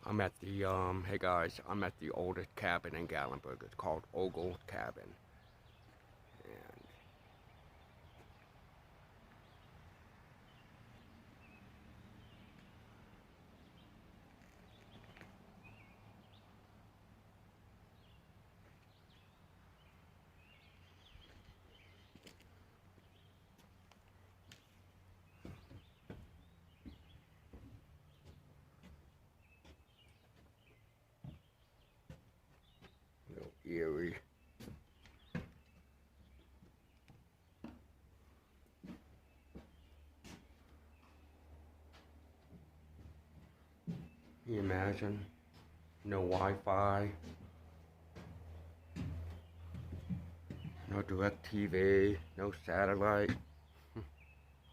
I'm at the hey guys, I'm at the oldest cabin in Gatlinburg. It's called Ogle Cabin. And a little eerie. Can you imagine? No Wi-Fi, no direct TV, no satellite.